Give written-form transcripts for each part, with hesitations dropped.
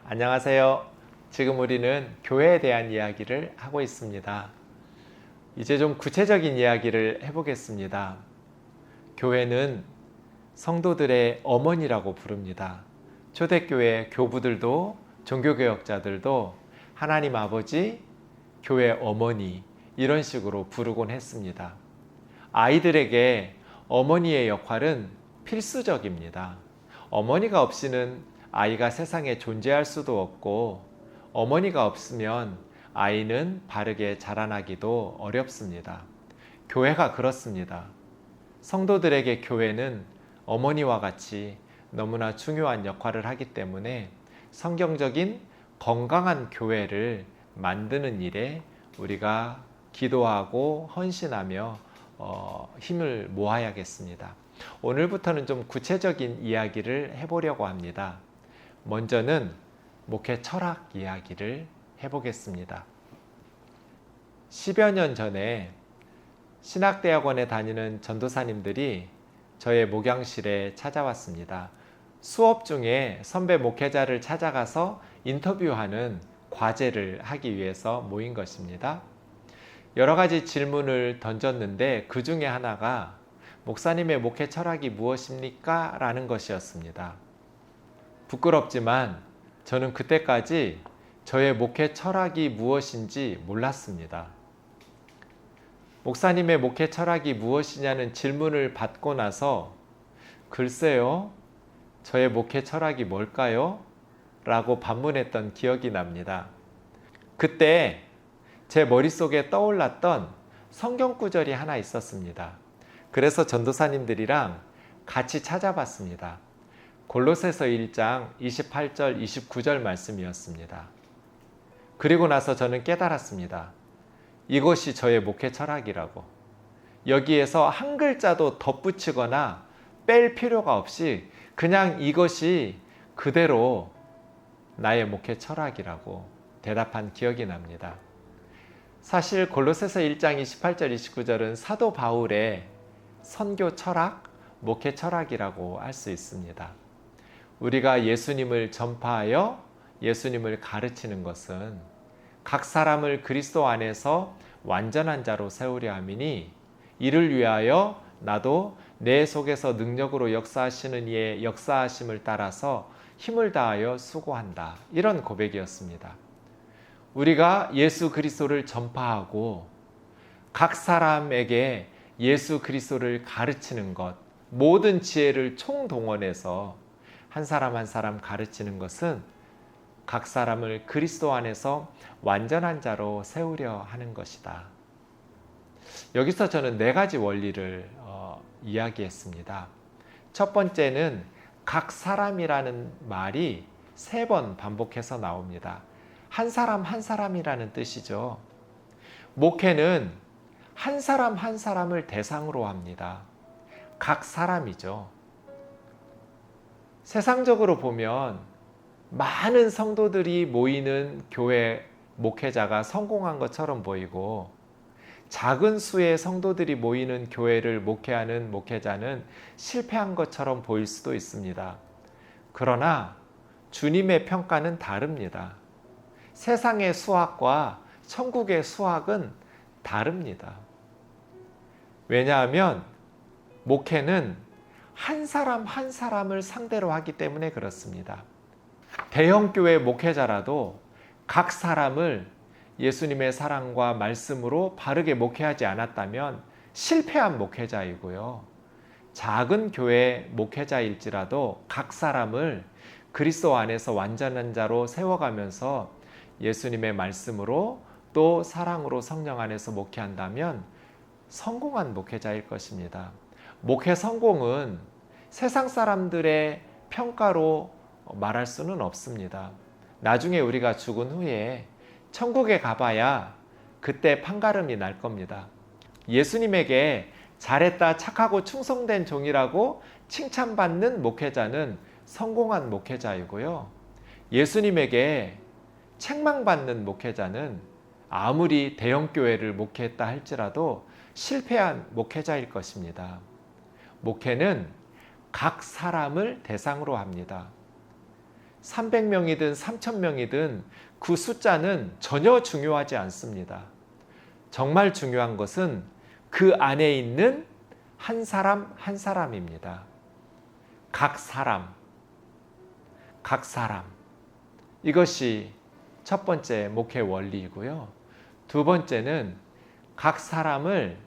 안녕하세요. 지금 우리는 교회에 대한 이야기를 하고 있습니다. 이제 좀 구체적인 이야기를 해보겠습니다. 교회는 성도들의 어머니라고 부릅니다. 초대교회 교부들도 종교개혁자들도 하나님 아버지, 교회 어머니 이런 식으로 부르곤 했습니다. 아이들에게 어머니의 역할은 필수적입니다. 어머니가 없이는 아이가 세상에 존재할 수도 없고 어머니가 없으면 아이는 바르게 자라나기도 어렵습니다. 교회가 그렇습니다. 성도들에게 교회는 어머니와 같이 너무나 중요한 역할을 하기 때문에 성경적인 건강한 교회를 만드는 일에 우리가 기도하고 헌신하며 힘을 모아야겠습니다. 오늘부터는 좀 구체적인 이야기를 해보려고 합니다. 먼저는 목회 철학 이야기를 해보겠습니다. 10여 년 전에 신학대학원에 다니는 전도사님들이 저의 목양실에 찾아왔습니다. 수업 중에 선배 목회자를 찾아가서 인터뷰하는 과제를 하기 위해서 모인 것입니다. 여러 가지 질문을 던졌는데 그 중에 하나가 목사님의 목회 철학이 무엇입니까? 라는 것이었습니다. 부끄럽지만 저는 그때까지 저의 목회 철학이 무엇인지 몰랐습니다. 목사님의 목회 철학이 무엇이냐는 질문을 받고 나서 글쎄요, 저의 목회 철학이 뭘까요? 라고 반문했던 기억이 납니다. 그때 제 머릿속에 떠올랐던 성경 구절이 하나 있었습니다. 그래서 전도사님들이랑 같이 찾아봤습니다. 골로새서 1장 28절 29절 말씀이었습니다. 그리고 나서 저는 깨달았습니다. 이것이 저의 목회 철학이라고. 여기에서 한 글자도 덧붙이거나 뺄 필요가 없이 그냥 이것이 그대로 나의 목회 철학이라고 대답한 기억이 납니다. 사실 골로새서 1장 28절 29절은 사도 바울의 선교 철학, 목회 철학이라고 할 수 있습니다. 우리가 예수님을 전파하여 예수님을 가르치는 것은 각 사람을 그리스도 안에서 완전한 자로 세우려 함이니 이를 위하여 나도 내 속에서 능력으로 역사하시는 이의 역사하심을 따라서 힘을 다하여 수고한다. 이런 고백이었습니다. 우리가 예수 그리스도를 전파하고 각 사람에게 예수 그리스도를 가르치는 것, 모든 지혜를 총동원해서 한 사람 한 사람 가르치는 것은 각 사람을 그리스도 안에서 완전한 자로 세우려 하는 것이다. 여기서 저는 네 가지 원리를 이야기했습니다. 첫 번째는 각 사람이라는 말이 3번 반복해서 나옵니다. 한 사람 한 사람이라는 뜻이죠. 목회는 한 사람 한 사람을 대상으로 합니다. 각 사람이죠. 세상적으로 보면 많은 성도들이 모이는 교회 목회자가 성공한 것처럼 보이고 작은 수의 성도들이 모이는 교회를 목회하는 목회자는 실패한 것처럼 보일 수도 있습니다. 그러나 주님의 평가는 다릅니다. 세상의 수학과 천국의 수학은 다릅니다. 왜냐하면 목회는 한 사람 한 사람을 상대로 하기 때문에 그렇습니다. 대형교회 목회자라도 각 사람을 예수님의 사랑과 말씀으로 바르게 목회하지 않았다면 실패한 목회자이고요. 작은 교회 목회자일지라도 각 사람을 그리스도 안에서 완전한 자로 세워가면서 예수님의 말씀으로 또 사랑으로 성령 안에서 목회한다면 성공한 목회자일 것입니다. 목회 성공은 세상 사람들의 평가로 말할 수는 없습니다. 나중에 우리가 죽은 후에 천국에 가봐야 그때 판가름이 날 겁니다. 예수님에게 잘했다, 착하고 충성된 종이라고 칭찬받는 목회자는 성공한 목회자이고요. 예수님에게 책망받는 목회자는 아무리 대형교회를 목회했다 할지라도 실패한 목회자일 것입니다. 목회는 각 사람을 대상으로 합니다. 300명이든 3,000명이든 그 숫자는 전혀 중요하지 않습니다. 정말 중요한 것은 그 안에 있는 한 사람 한 사람입니다. 각 사람. 이것이 첫 번째 목회 원리이고요. 두 번째는 각 사람을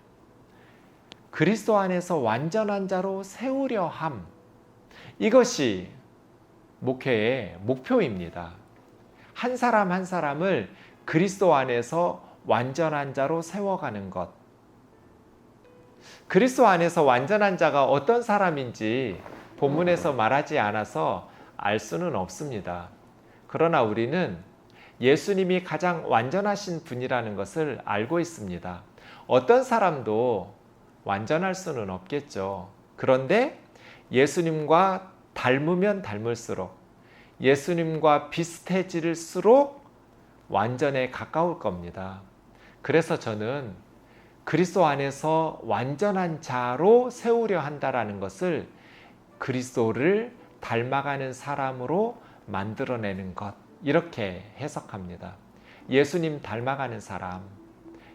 그리스도 안에서 완전한 자로 세우려 함. 이것이 목회의 목표입니다. 한 사람 한 사람을 그리스도 안에서 완전한 자로 세워가는 것. 그리스도 안에서 완전한 자가 어떤 사람인지 본문에서 말하지 않아서 알 수는 없습니다. 그러나 우리는 예수님이 가장 완전하신 분이라는 것을 알고 있습니다. 어떤 사람도 완전할 수는 없겠죠. 그런데 예수님과 닮으면 닮을수록, 예수님과 비슷해질수록 완전에 가까울 겁니다. 그래서 저는 그리스도 안에서 완전한 자로 세우려 한다라는 것을 그리스도를 닮아가는 사람으로 만들어내는 것, 이렇게 해석합니다. 예수님 닮아가는 사람,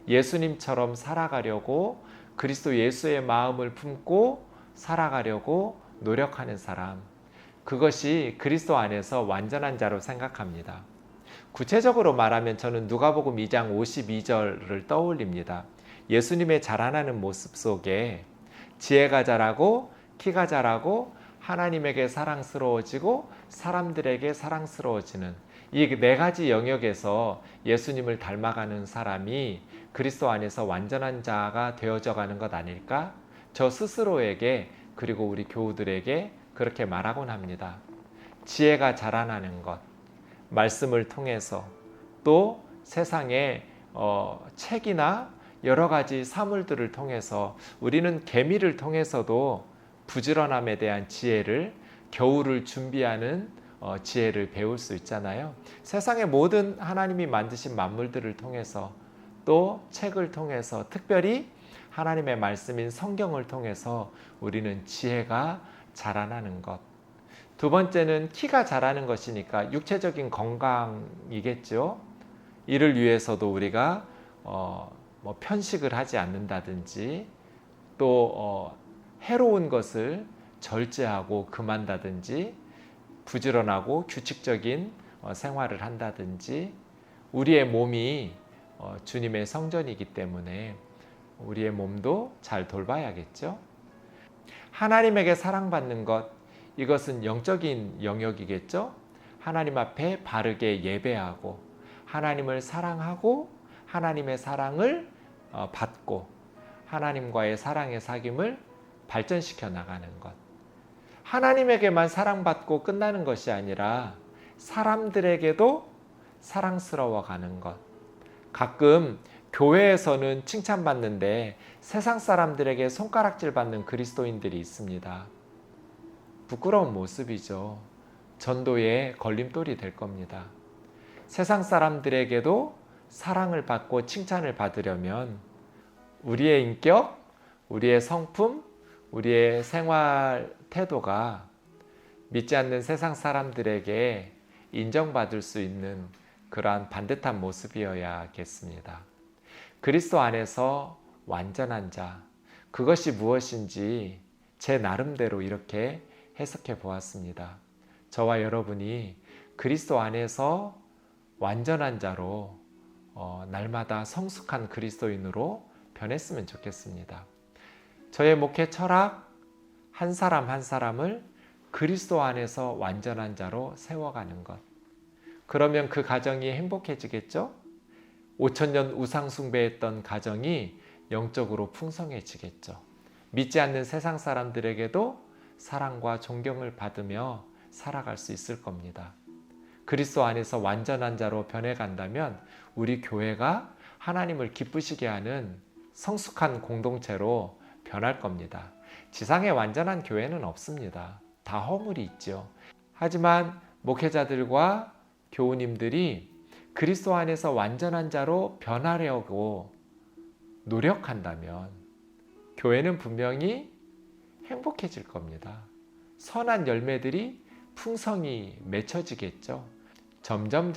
예수님처럼 살아가려고 그리스도 예수의 마음을 품고 살아가려고 노력하는 사람, 그것이 그리스도 안에서 완전한 자로 생각합니다. 구체적으로 말하면 저는 누가복음 2장 52절을 떠올립니다. 예수님의 자라나는 모습 속에 지혜가 자라고 키가 자라고 하나님에게 사랑스러워지고 사람들에게 사랑스러워지는 이 네 가지 영역에서 예수님을 닮아가는 사람이 그리스도 안에서 완전한 자가 되어져 가는 것 아닐까? 저 스스로에게 그리고 우리 교우들에게 그렇게 말하곤 합니다. 지혜가 자라나는 것, 말씀을 통해서 또 세상의 책이나 여러 가지 사물들을 통해서 우리는 계미를 통해서도 부지런함에 대한 지혜를, 겨울을 준비하는 지혜를 배울 수 있잖아요. 세상의 모든 하나님이 만드신 만물들을 통해서 또 책을 통해서 특별히 하나님의 말씀인 성경을 통해서 우리는 지혜가 자라나는 것. 두 번째는 키가 자라는 것이니까 육체적인 건강이겠죠. 이를 위해서도 우리가 편식을 하지 않는다든지 또 해로운 것을 절제하고 금한다든지 부지런하고 규칙적인 생활을 한다든지 우리의 몸이 주님의 성전이기 때문에 우리의 몸도 잘 돌봐야겠죠. 하나님에게 사랑받는 것, 이것은 영적인 영역이겠죠. 하나님 앞에 바르게 예배하고 하나님을 사랑하고 하나님의 사랑을 받고 하나님과의 사랑의 사귐을 발전시켜 나가는 것. 하나님에게만 사랑받고 끝나는 것이 아니라 사람들에게도 사랑스러워 가는 것. 가끔 교회에서는 칭찬받는데 세상 사람들에게 손가락질 받는 그리스도인들이 있습니다. 부끄러운 모습이죠. 전도의 걸림돌이 될 겁니다. 세상 사람들에게도 사랑을 받고 칭찬을 받으려면 우리의 인격, 우리의 성품, 우리의 생활 태도가 믿지 않는 세상 사람들에게 인정받을 수 있는 그러한 반듯한 모습이어야겠습니다. 그리스도 안에서 완전한 자, 그것이 무엇인지 제 나름대로 이렇게 해석해 보았습니다. 저와 여러분이 그리스도 안에서 완전한 자로 날마다 성숙한 그리스도인으로 변했으면 좋겠습니다. 저의 목회 철학, 한 사람 한 사람을 그리스도 안에서 완전한 자로 세워가는 것. 그러면 그 가정이 행복해지겠죠? 5,000년 우상 숭배했던 가정이 영적으로 풍성해지겠죠. 믿지 않는 세상 사람들에게도 사랑과 존경을 받으며 살아갈 수 있을 겁니다. 그리스도 안에서 완전한 자로 변해간다면 우리 교회가 하나님을 기쁘시게 하는 성숙한 공동체로 변할 겁니다. 지상에 완전한 교회는 없습니다. 다 허물이 있죠. 하지만 목회자들과 교우님들이 그리스도 안에서 완전한 자로 변하려고 노력한다면 교회는 분명히 행복해질 겁니다. 선한 열매들이 풍성이 맺혀지겠죠. 점점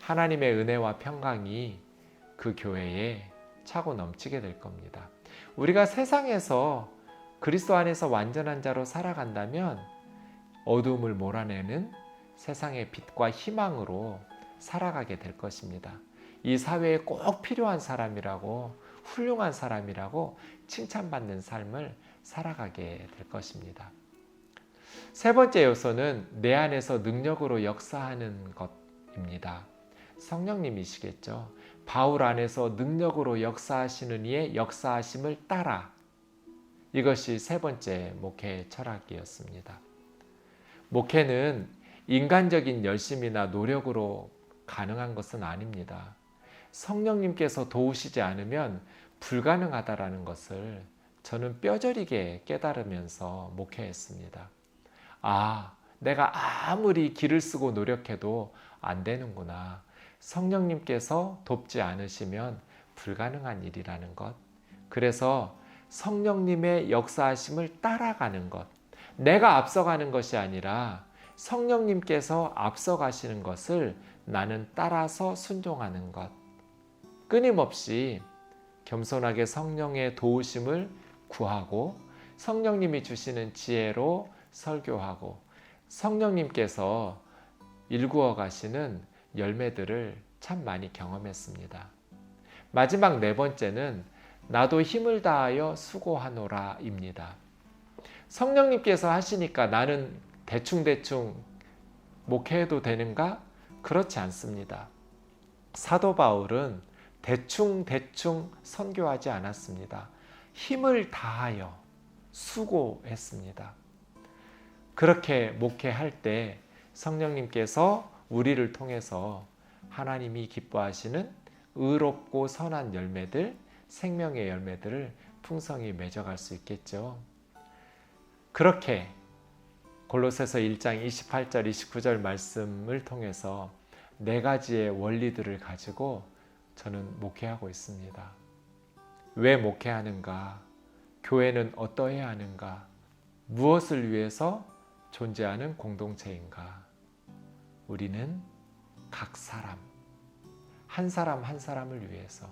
하나님의 은혜와 평강이 그 교회에 차고 넘치게 될 겁니다. 우리가 세상에서 그리스도 안에서 완전한 자로 살아간다면 어두움을 몰아내는 세상의 빛과 희망으로 살아가게 될 것입니다. 이 사회에 꼭 필요한 사람이라고, 훌륭한 사람이라고 칭찬받는 삶을 살아가게 될 것입니다. 세 번째 요소는 내 안에서 능력으로 역사하는 것입니다. 성령님이시겠죠. 바울 안에서 능력으로 역사하시는 이의 역사하심을 따라, 이것이 세 번째 목회 철학이었습니다. 목회는 인간적인 열심이나 노력으로 가능한 것은 아닙니다. 성령님께서 도우시지 않으면 불가능하다라는 것을 저는 뼈저리게 깨달으면서 목회했습니다. 내가 아무리 기를 쓰고 노력해도 안 되는구나. 성령님께서 돕지 않으시면 불가능한 일이라는 것. 그래서 성령님의 역사하심을 따라가는 것. 내가 앞서가는 것이 아니라 성령님께서 앞서가시는 것을 나는 따라서 순종하는 것. 끊임없이 겸손하게 성령의 도우심을 구하고 성령님이 주시는 지혜로 설교하고 성령님께서 일구어 가시는 열매들을 참 많이 경험했습니다. 마지막 네 번째는 나도 힘을 다하여 수고하노라 입니다. 성령님께서 하시니까 나는 대충 목회해도 되는가? 그렇지 않습니다. 사도 바울은 대충 선교하지 않았습니다. 힘을 다하여 수고했습니다. 그렇게 목회할 때 성령님께서 우리를 통해서 하나님이 기뻐하시는 의롭고 선한 열매들, 생명의 열매들을 풍성히 맺어갈 수 있겠죠. 그렇게 골로새서 1장 28절 29절 말씀을 통해서 네 가지의 원리들을 가지고 저는 목회하고 있습니다. 왜 목회하는가? 교회는 어떠해야 하는가? 무엇을 위해서 존재하는 공동체인가? 우리는 각 사람, 한 사람 한 사람을 위해서,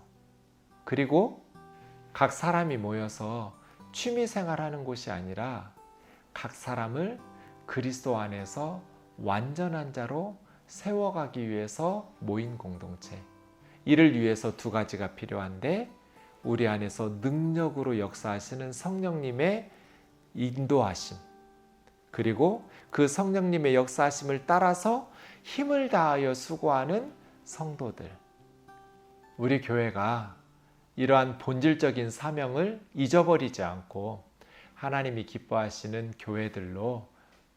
그리고 각 사람이 모여서 취미 생활하는 곳이 아니라 각 사람을 그리스도 안에서 완전한 자로 세워가기 위해서 모인 공동체. 이를 위해서 두 가지가 필요한데, 우리 안에서 능력으로 역사하시는 성령님의 인도하심, 그리고 그 성령님의 역사하심을 따라서 힘을 다하여 수고하는 성도들. 우리 교회가 이러한 본질적인 사명을 잊어버리지 않고 하나님이 기뻐하시는 교회들로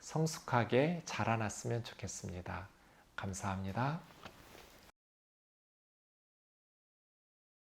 성숙하게 자라났으면 좋겠습니다. 감사합니다.